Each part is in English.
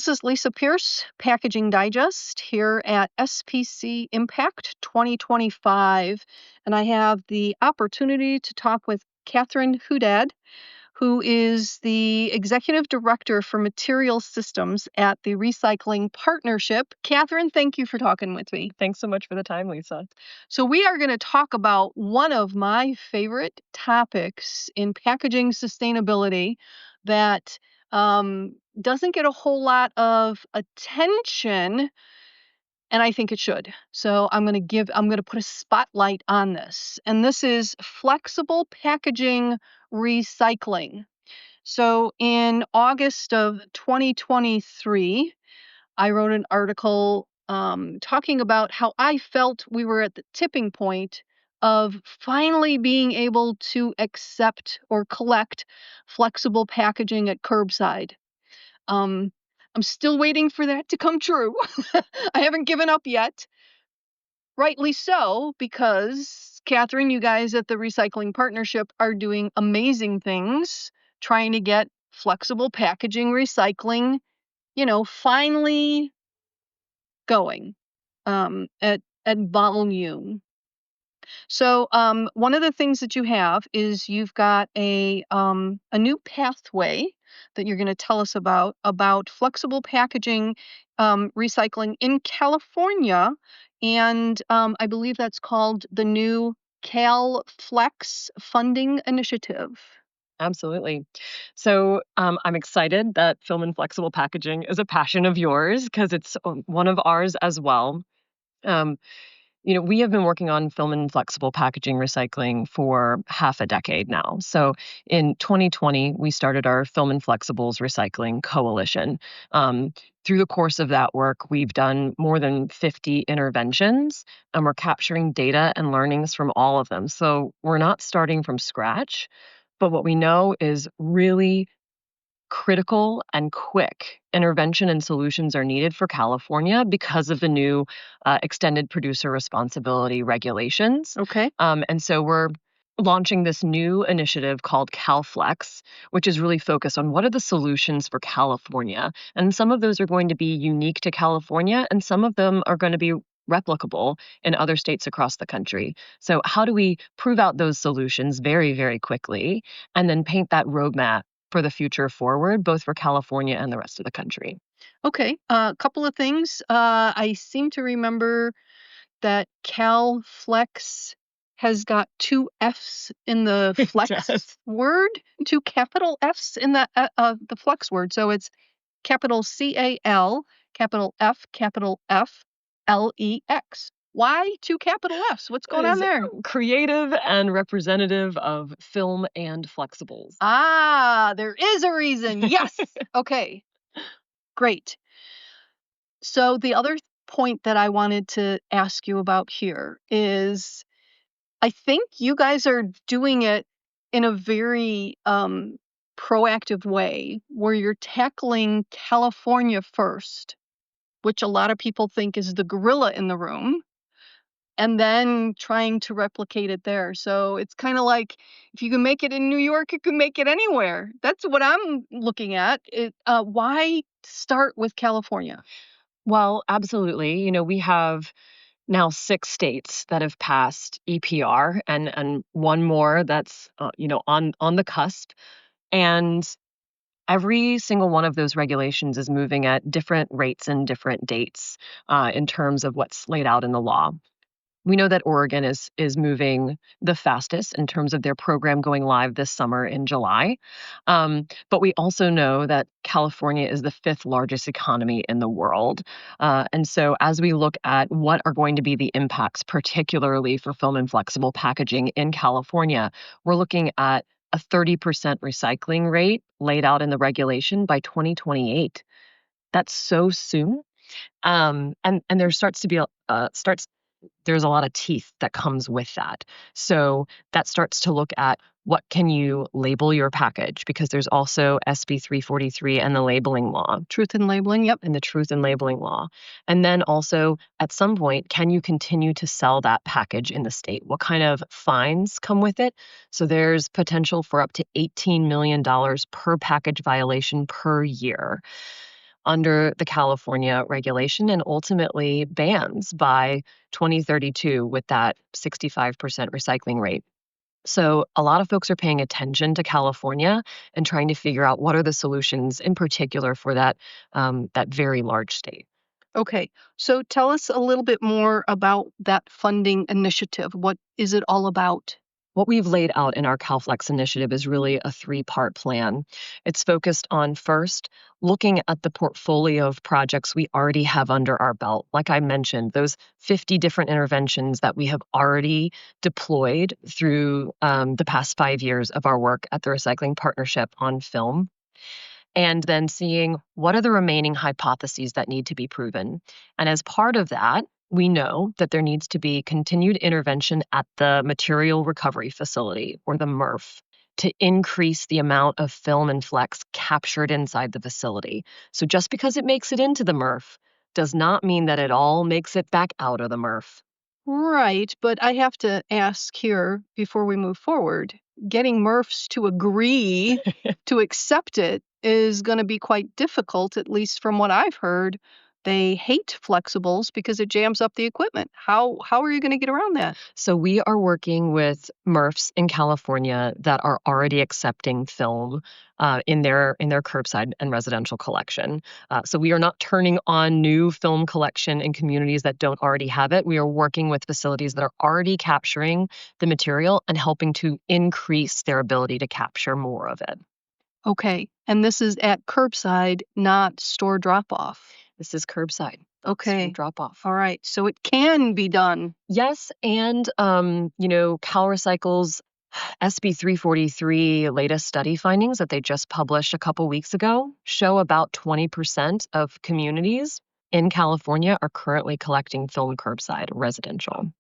This is Lisa Pierce, Packaging Digest, here at SPC Impact 2025. And I have the opportunity to talk with Catherine Hudad, who is the Executive Director for Material Systems at the Recycling Partnership. Catherine, thank you for talking with me. Thanks so much for the time, Lisa. So, we are going to talk about one of my favorite topics in packaging sustainability that doesn't get a whole lot of attention, and I think it should. So, I'm going to put a spotlight on this, and this is flexible packaging recycling. So, in August of 2023, I wrote an article talking about how I felt we were at the tipping point of finally being able to accept or collect flexible packaging at curbside. Um, I'm still waiting for that to come true. I haven't given up yet. Rightly so, because Catherine, you guys at the Recycling Partnership are doing amazing things trying to get flexible packaging recycling, finally going at volume. So one of the things that you have is you've got a new pathway that you're going to tell us about flexible packaging recycling in California, and I believe that's called the new CalFFlex funding initiative. Absolutely. So I'm excited that film and flexible packaging is a passion of yours because it's one of ours as well. Um, we have been working on film and flexible packaging recycling for half a decade now. So in 2020, we started our Film and Flexibles Recycling Coalition. Through the course of that work, we've done more than 50 interventions, and we're capturing data and learnings from all of them. So we're not starting from scratch, but what we know is really critical and quick intervention and solutions are needed for California because of the new extended producer responsibility regulations. Okay. And so we're launching this new initiative called CalFFlex, which is really focused on what are the solutions for California. And some of those are going to be unique to California, and some of them are going to be replicable in other states across the country. So how do we prove out those solutions very, very quickly and then paint that roadmap for the future forward, both for California and the rest of the country? Okay. A couple of things. I seem to remember that CalFlex has got two F's in the flex Yes. word, two capital F's in the flex word. So it's capital CAL, capital F, LEX. Why two capital F's? What's going on Is there? creative and representative of film and flexibles. Ah, there is a reason. Yes. Okay. Great. So the other point that I wanted to ask you about here is I think you guys are doing it in a very proactive way where you're tackling California first, which a lot of people think is the gorilla in the room, and then trying to replicate it there. So it's kind of like if you can make it in New York, you can make it anywhere. That's what I'm looking at. Why start with California? Well, absolutely. We have now 6 states that have passed EPR and one more that's on the cusp. And every single one of those regulations is moving at different rates and different dates in terms of what's laid out in the law. We know that Oregon is moving the fastest in terms of their program going live this summer in July. But we also know that California is the 5th largest economy in the world. And so as we look at what are going to be the impacts, particularly for film and flexible packaging in California, we're looking at a 30% recycling rate laid out in the regulation by 2028. That's so soon. And there starts to be there's a lot of teeth that comes with that. So that starts to look at what can you label your package, because there's also SB 343 and the labeling law. Truth in labeling, yep. And the truth in labeling law. And then also at some point, can you continue to sell that package in the state? What kind of fines come with it? So there's potential for up to $18 million per package violation per year. under the California regulation and ultimately bans by 2032 with that 65% recycling rate. So a lot of folks are paying attention to California and trying to figure out what are the solutions in particular for that very large state. Okay. So tell us a little bit more about that funding initiative. What is it all about? What we've laid out in our CalFlex initiative is really a three-part plan. It's focused on first looking at the portfolio of projects we already have under our belt. Like I mentioned, those 50 different interventions that we have already deployed through the past 5 years of our work at the Recycling Partnership on film, and then seeing what are the remaining hypotheses that need to be proven. And as part of that, we know that there needs to be continued intervention at the material recovery facility or the MRF to increase the amount of film and flex captured inside the facility. So just because it makes it into the MRF does not mean that it all makes it back out of the MRF. Right, but I have to ask here before we move forward. Getting Murphs to agree to accept it is going to be quite difficult, at least from what I've heard. They hate flexibles because it jams up the equipment. How are you going to get around that? So we are working with MRFs in California that are already accepting film in their curbside and residential collection. So we are not turning on new film collection in communities that don't already have it. We are working with facilities that are already capturing the material and helping to increase their ability to capture more of it. Okay, and this is at curbside, not store drop off. This is curbside, store Okay. drop off. All right. So it can be done. Yes, and CalRecycle's SB 343 latest study findings that they just published a couple weeks ago show about 20% of communities in California are currently collecting film curbside residential.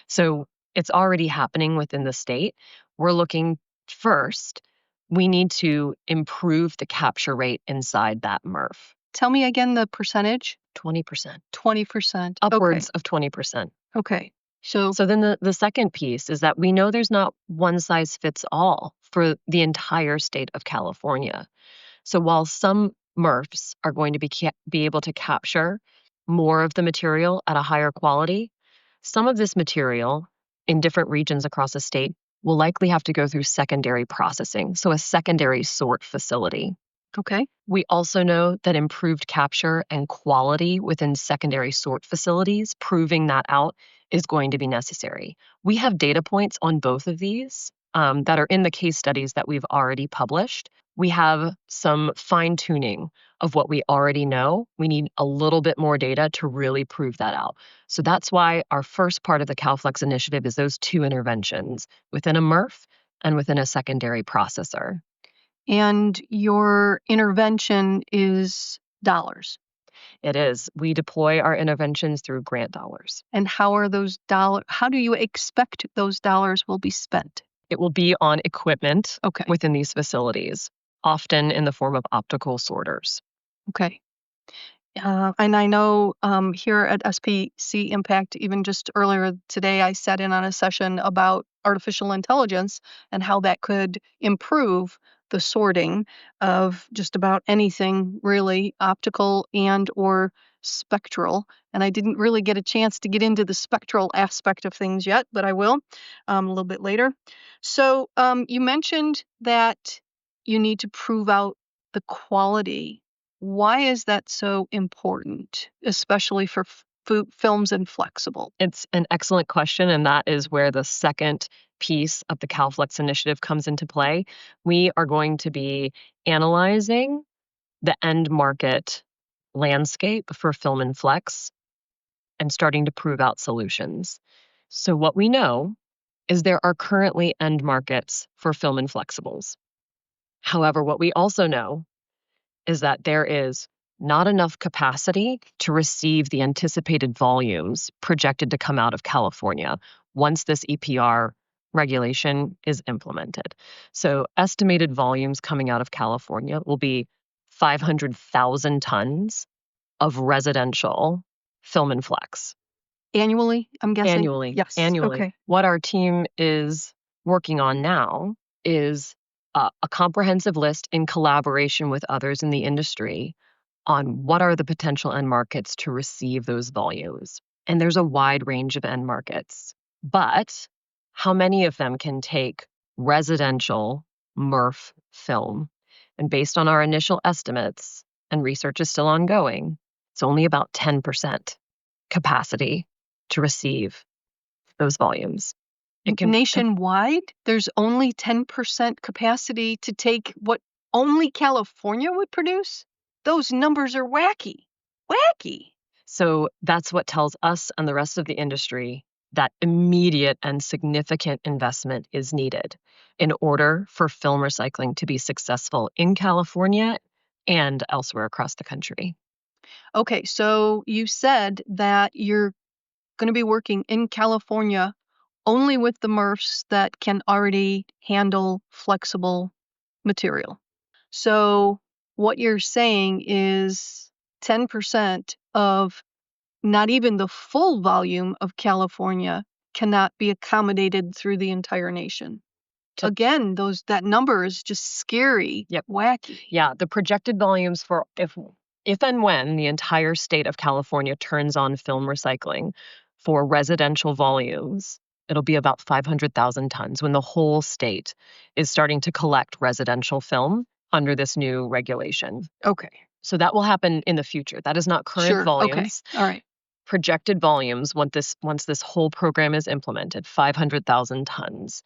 So it's already happening within the state. We're looking first, we need to improve the capture rate inside that MRF. Tell me again the percentage. 20%, 20%. Okay. upwards of 20%. Okay. So, So then the second piece is that we know there's not one size fits all for the entire state of California. So while some MRFs are going to be able to capture more of the material at a higher quality, some of this material in different regions across the state will likely have to go through secondary processing, so a secondary sort facility. okay. We also know that improved capture and quality within secondary sort facilities, proving that out, is going to be necessary. We have data points on both of these that are in the case studies that we've already published. We have some fine tuning of what we already know. We need a little bit more data to really prove that out. So that's why our first part of the CalFlex initiative is those two interventions within a MRF and within a secondary processor. And your intervention is dollars. It is. We deploy our interventions through grant dollars. And how do you expect those dollars will be spent? It will be on equipment Okay. within these facilities, often in the form of optical sorters. Okay. And I know here at SPC Impact, even just earlier today, I sat in on a session about artificial intelligence and how that could improve the sorting of just about anything, really, optical and or spectral. And I didn't really get a chance to get into the spectral aspect of things yet, but I will a little bit later. So you mentioned that you need to prove out the quality. Why is that so important, especially for films and flexible? It's an excellent question, and that is where the second piece of the CalFlex initiative comes into play. We are going to be analyzing the end market landscape for film and flex and starting to prove out solutions. So, what we know is there are currently end markets for film and flexibles. However, what we also know is that there is not enough capacity to receive the anticipated volumes projected to come out of California once this EPR regulation is implemented. So, estimated volumes coming out of California will be 500,000 tons of residential film and flex Annually, I'm guessing? annually. Yes. Annually. Okay. What our team is working on now is a comprehensive list in collaboration with others in the industry on what are the potential end markets to receive those volumes. And there's a wide range of end markets. But how many of them can take residential MRF film? And based on our initial estimates, and research is still ongoing, it's only about 10% capacity to receive those volumes. It can Nationwide, there's only 10% capacity to take what only California would produce? Those numbers are wacky. Wacky. So that's what tells us and the rest of the industry that immediate and significant investment is needed in order for film recycling to be successful in California and elsewhere across the country. Okay, so you said that you're going to be working in California only with the MRFs that can already handle flexible material. So what you're saying is 10% of not even the full volume of California cannot be accommodated through the entire nation. To Again, that number is just scary, Yep. wacky. Yeah, the projected volumes for if and when the entire state of California turns on film recycling for residential volumes, it'll be about 500,000 tons when the whole state is starting to collect residential film under this new regulation. Okay. So that will happen in the future. That is not current Sure. Okay. volumes. All right. Projected volumes once this whole program is implemented, 500,000 tons.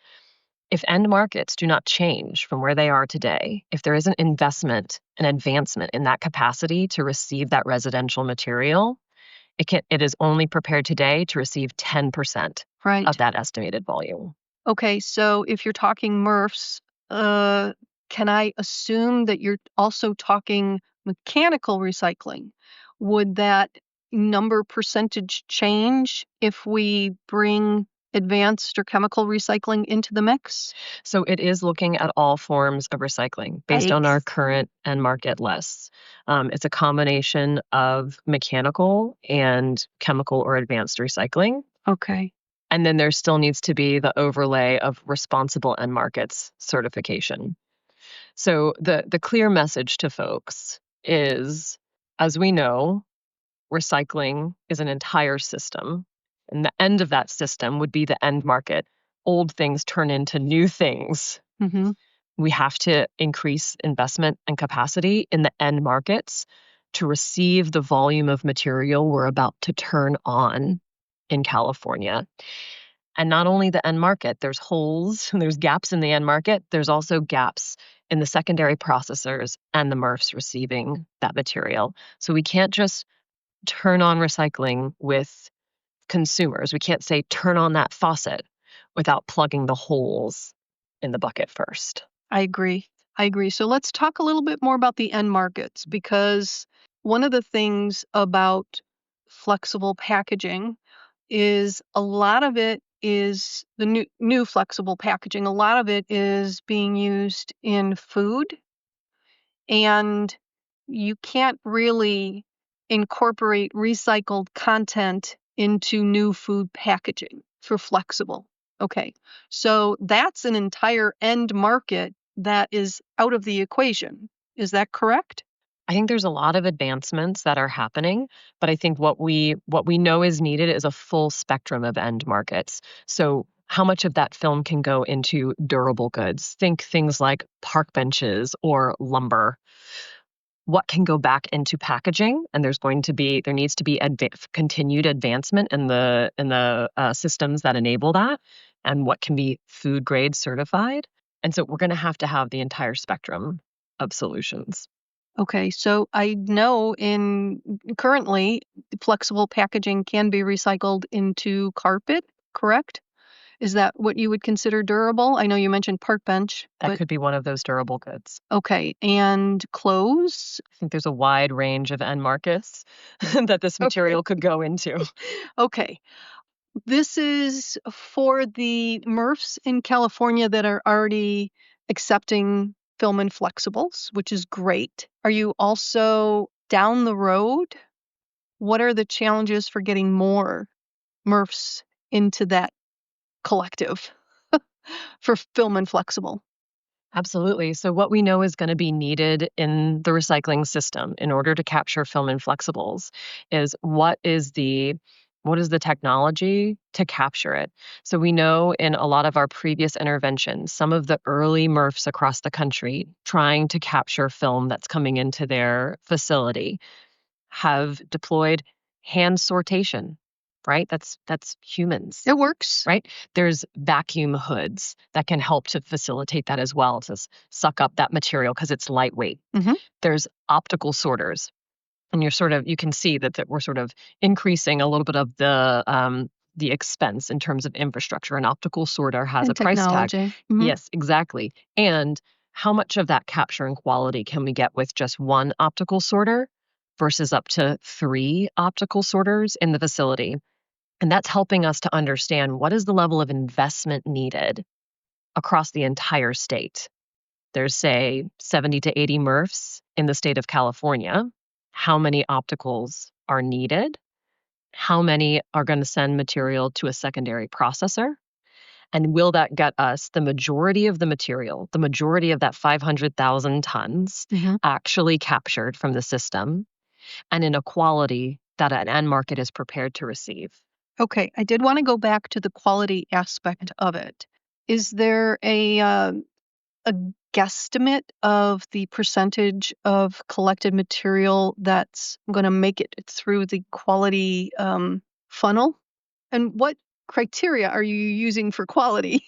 If end markets do not change from where they are today, if there isn't investment and advancement in that capacity to receive that residential material, it is only prepared today to receive 10% of Right. that estimated volume. Okay, so if you're talking MRFs, can I assume that you're also talking mechanical recycling? Would that number percentage change if we bring advanced or chemical recycling into the mix? So it is looking at all forms of recycling based on our Yikes. current end market lists. It's a combination of mechanical and chemical or advanced recycling. Okay. And then there still needs to be the overlay of responsible end markets certification. So the clear message to folks is, as we know, recycling is an entire system, and the end of that system would be the end market. Old things turn into new things. Mm-hmm. We have to increase investment and capacity in the end markets to receive the volume of material we're about to turn on in California. And not only the end market, there's holes, there's gaps in the end market, there's also gaps in the secondary processors and the MRFs receiving that material. So we can't just turn on recycling with consumers. We can't say turn on that faucet without plugging the holes in the bucket first. I agree. I agree. So let's talk a little bit more about the end markets because one of the things about flexible packaging is a lot of it is the new flexible packaging. A lot of it is being used in food, and you can't really incorporate recycled content into new food packaging for flexible. Okay. So that's an entire end market that is out of the equation. Is that correct? I think there's a lot of advancements that are happening, but I think what we know is needed is a full spectrum of end markets. So how much of that film can go into durable goods? Think things like park benches or lumber. What can go back into packaging? And there needs to be continued advancement in the systems that enable that, and what can be food grade certified. And so we're going to have the entire spectrum of solutions. Okay, so I know in currently flexible packaging can be recycled into carpet, correct? Is that what you would consider durable? I know you mentioned park bench, That but could be one of those durable goods. okay, and clothes? I think there's a wide range of end markets that this Okay. material could go into. Okay. This is for the MRFs in California that are already accepting film and flexibles, which is great. Are you also down the road? What are the challenges for getting more MRFs into that collective for film and flexible? Absolutely. So what we know is going to be needed in the recycling system in order to capture film and flexibles is what is the technology to capture it. So we know in a lot of our previous interventions, some of the early MRFs across the country trying to capture film that's coming into their facility have deployed hand sortation, right? That's humans, It works. right? There's vacuum hoods that can help to facilitate that as well to suck up that material because it's lightweight. Mhm. There's optical sorters, and you can see that we're sort of increasing a little bit of the expense in terms of infrastructure. An optical sorter has a And price tag. technology. Mhm. Yes, exactly. And how much of that capture and quality can we get with just one optical sorter versus up to 3 optical sorters in the facility? And that's helping us to understand what is the level of investment needed across the entire state. There's, say, 70 to 80 MRFs in the state of California. How many opticals are needed? How many are going to send material to a secondary processor? And will that get us the majority of the material, the majority of that 500,000 tons Mhm. actually captured from the system and in a quality that an end market is prepared to receive? Okay, I did wanna go back to the quality aspect of it. Is there a guesstimate of the percentage of collected material that's gonna make it through the quality, funnel? And what criteria are you using for quality?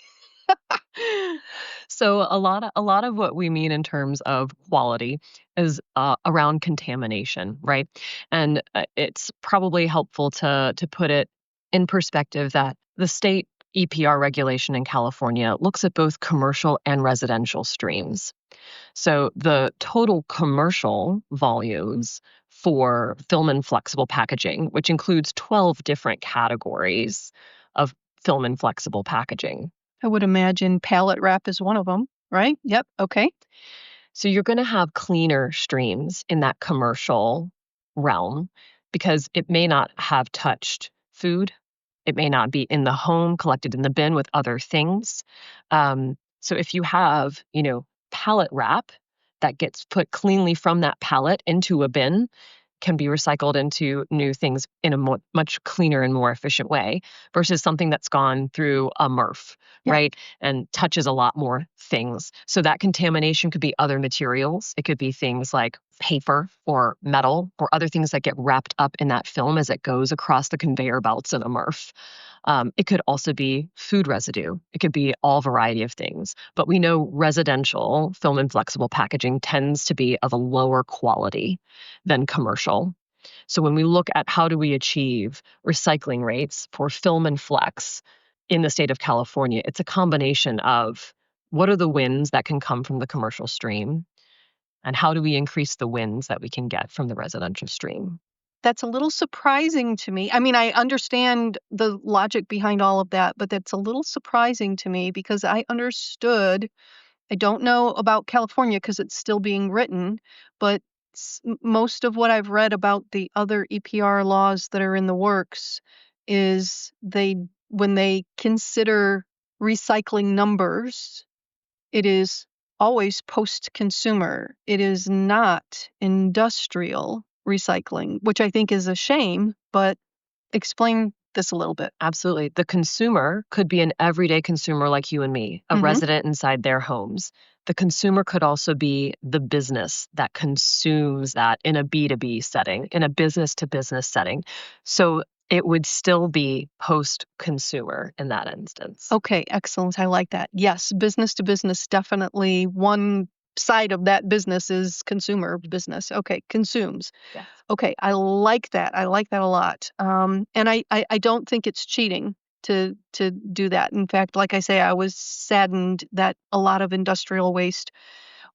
So a lot of what we mean in terms of quality is around contamination, right? And it's probably helpful to put it in perspective that the state EPR regulation in California looks at both commercial and residential streams. So the total commercial volumes for film and flexible packaging, which includes 12 different categories of film and flexible packaging. I would imagine pallet wrap is one of them, right? Yep, okay. So you're going to have cleaner streams in that commercial realm because it may not have touched food. It may not be in the home, collected in the bin with other things. So if you have, pallet wrap that gets put cleanly from that pallet into a bin, can be recycled into new things in a much cleaner and more efficient way versus something that's gone through a MRF, Yeah. right? And touches a lot more things. So that contamination could be other materials. It could be things like paper or metal or other things that get wrapped up in that film as it goes across the conveyor belts in a MRF. It could also be food residue. It could be all variety of things. But we know residential film and flexible packaging tends to be of a lower quality than commercial. So when we look at how do we achieve recycling rates for film and flex in the state of California, it's a combination of what are the wins that can come from the commercial stream and how do we increase the wins that we can get from the residential stream. That's a little surprising to me. I mean, I understand the logic behind all of that, but that's a little surprising to me because I understood. I don't know about California because it's still being written, but most of what I've read about the other EPR laws that are in the works is when they consider recycling numbers, it is always post-consumer. It is not industrial recycling, which I think is a shame, but explain this a little bit. Absolutely. The consumer could be an everyday consumer like you and me, a Mhm. resident inside their homes. The consumer could also be the business that consumes that in a B2B setting, in a business to business setting. So it would still be post consumer in that instance. Okay, excellent. I like that. Yes, business to business, definitely one side of that business is consumer business. Okay, consumes. Yes. Okay, I like that. I like that a lot. And I don't think it's cheating to do that. In fact, like I say, I was saddened that a lot of industrial waste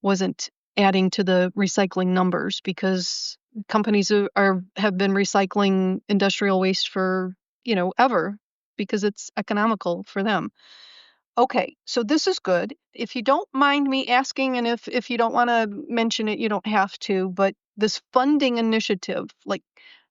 wasn't adding to the recycling numbers because companies have been recycling industrial waste for, ever because it's economical for them. Okay, so this is good. If you don't mind me asking, and if you don't want to mention it, you don't have to, but this funding initiative, like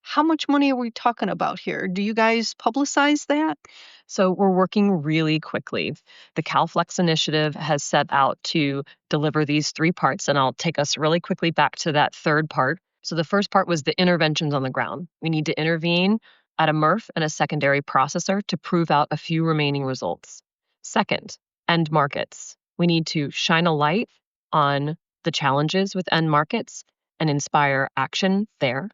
How much money are we talking about here? Do you guys publicize that? So we're working really quickly. The CalFlex initiative has set out to deliver these three parts, and I'll take us really quickly back to that third part. So the first part was the interventions on the ground. We need to intervene at a MRF and a secondary processor to prove out a few remaining results. Second, end markets. We need to shine a light on the challenges with end markets and inspire action there.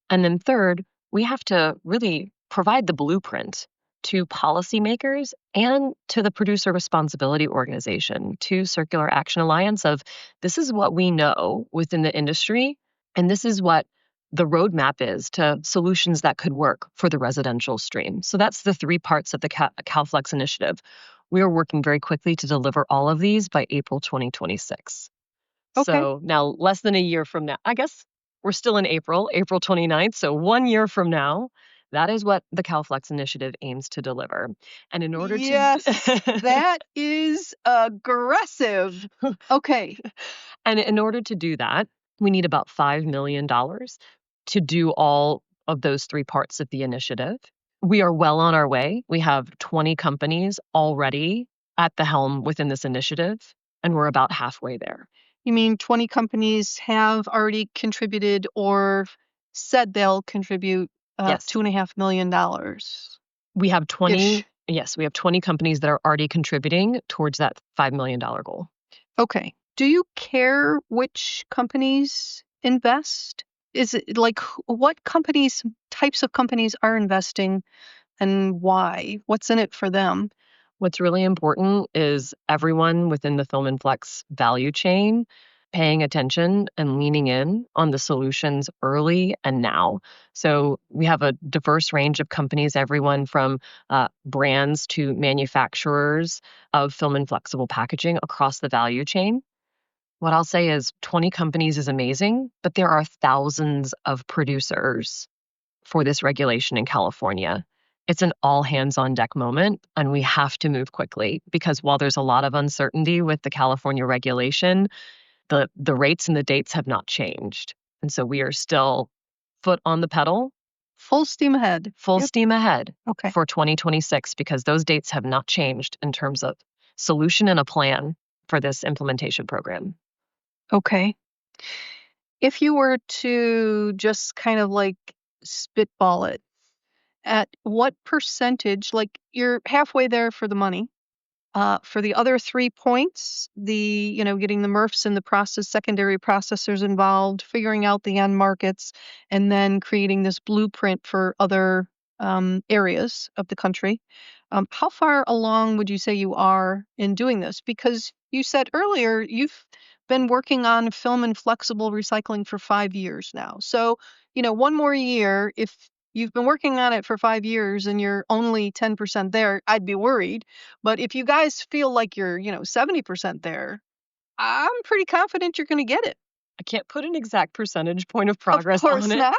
And then third, we have to really provide the blueprint to policymakers and to the producer responsibility organization, to Circular Action Alliance of this is what we know within the industry, and this is what the roadmap is to solutions that could work for the residential stream. So that's the three parts of the CalFlex initiative. We are working very quickly to deliver all of these by April 2026. Okay. So now, less than a year from now, I guess we're still in April, April 29th. So 1 year from now, that is what the CalFlex initiative aims to deliver. And in order Yes, to that is aggressive. Okay. and in order to do that, we need about $5 million to do all of those three parts of the initiative. We are well on our way. We have 20 companies already at the helm within this initiative, and we're about halfway there. You mean 20 companies have already contributed or said they'll contribute Yes. $2.5 million We have 20 ish? yes, we have 20 companies that are already contributing towards that $5 million goal. Okay. Do you care which companies invest? Is it like what companies, types of companies are investing and why? What's in it for them? What's really important is everyone within the Film and Flex value chain paying attention and leaning in on the solutions early and now. So we have a diverse range of companies, everyone from brands to manufacturers of film and flexible packaging across the value chain. What I'll say is 20 companies is amazing, but there are thousands of producers for this regulation in California. It's an all hands on deck moment, and we have to move quickly because while there's a lot of uncertainty with the California regulation, the rates and the dates have not changed. And so we are still foot on the pedal, Full steam ahead. full Yep. steam ahead Okay. for 2026 because those dates have not changed in terms of solution and a plan for this implementation program. Okay. If you were to just kind of like spitball it, at what percentage, like you're halfway there for the money, for the other 3 points, getting the MRFs and the secondary processors involved, figuring out the end markets, and then creating this blueprint for other, areas of the country. How far along would you say you are in doing this? Because you said earlier you've been working on film and flexible recycling for 5 years now. So, 1 more year, if you've been working on it for 5 years and you're only 10% there, I'd be worried. But if you guys feel like you're, 70% there, I'm pretty confident you're gonna get it. I can't put an exact percentage point of Of progress on course it. not.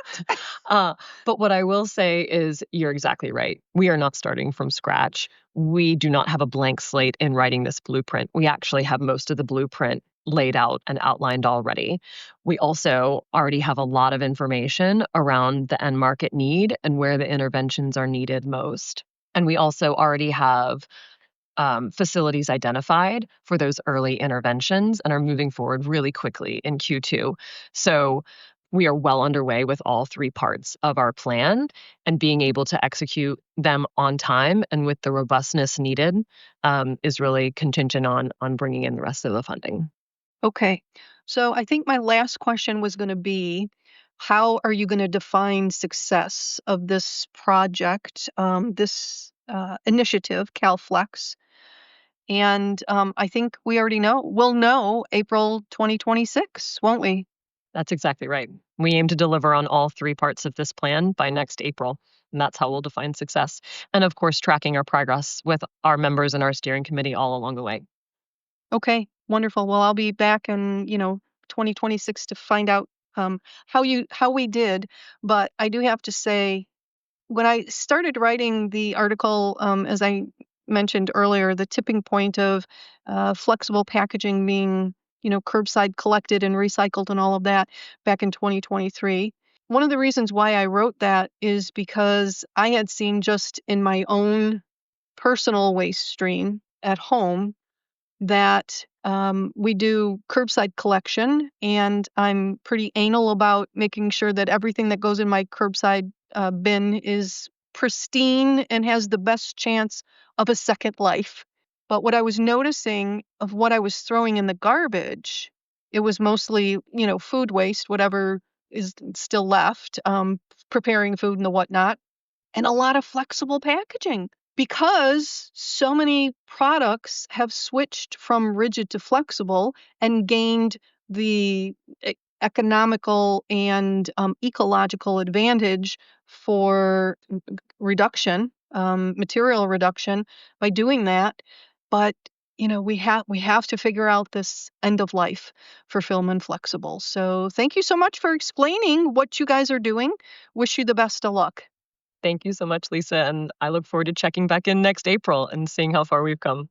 Uh, but what I will say is you're exactly right. We are not starting from scratch. We do not have a blank slate in writing this blueprint. We actually have most of the blueprint laid out and outlined already. We also already have a lot of information around the end market need and where the interventions are needed most. And we also already have facilities identified for those early interventions and are moving forward really quickly in Q2. So we are well underway with all three parts of our plan and being able to execute them on time and with the robustness needed is really contingent on bringing in the rest of the funding. Okay. So I think my last question was gonna be, how are you gonna define success of this project, this, initiative, CalFlex? And, I think we already know we'll know April 2026, won't we? That's exactly right. We aim to deliver on all three parts of this plan by next April. And that's how we'll define success. And of course, tracking our progress with our members and our steering committee all along the way. Okay, wonderful. Well, I'll be back in, 2026 to find out, how we did, but I do have to say, when I started writing the article, as I mentioned earlier, the tipping point of, flexible packaging being, curbside collected and recycled and all of that back in 2023. one of the reasons why I wrote that is because I had seen just in my own personal waste stream at home that we do curbside collection, and I'm pretty anal about making sure that everything that goes in my curbside bin is pristine and has the best chance of a second life. But what I was noticing of what I was throwing in the garbage, it was mostly, food waste, whatever is still left, preparing food and the whatnot, and a lot of flexible packaging because so many products have switched from rigid to flexible and gained the economical and ecological advantage for reduction, material reduction by doing that. But we have to figure out this end of life for film and flexible. So thank you so much for explaining what you guys are doing. Wish you the best of luck. Thank you so much, Lisa, and I look forward to checking back in next April and seeing how far we've come.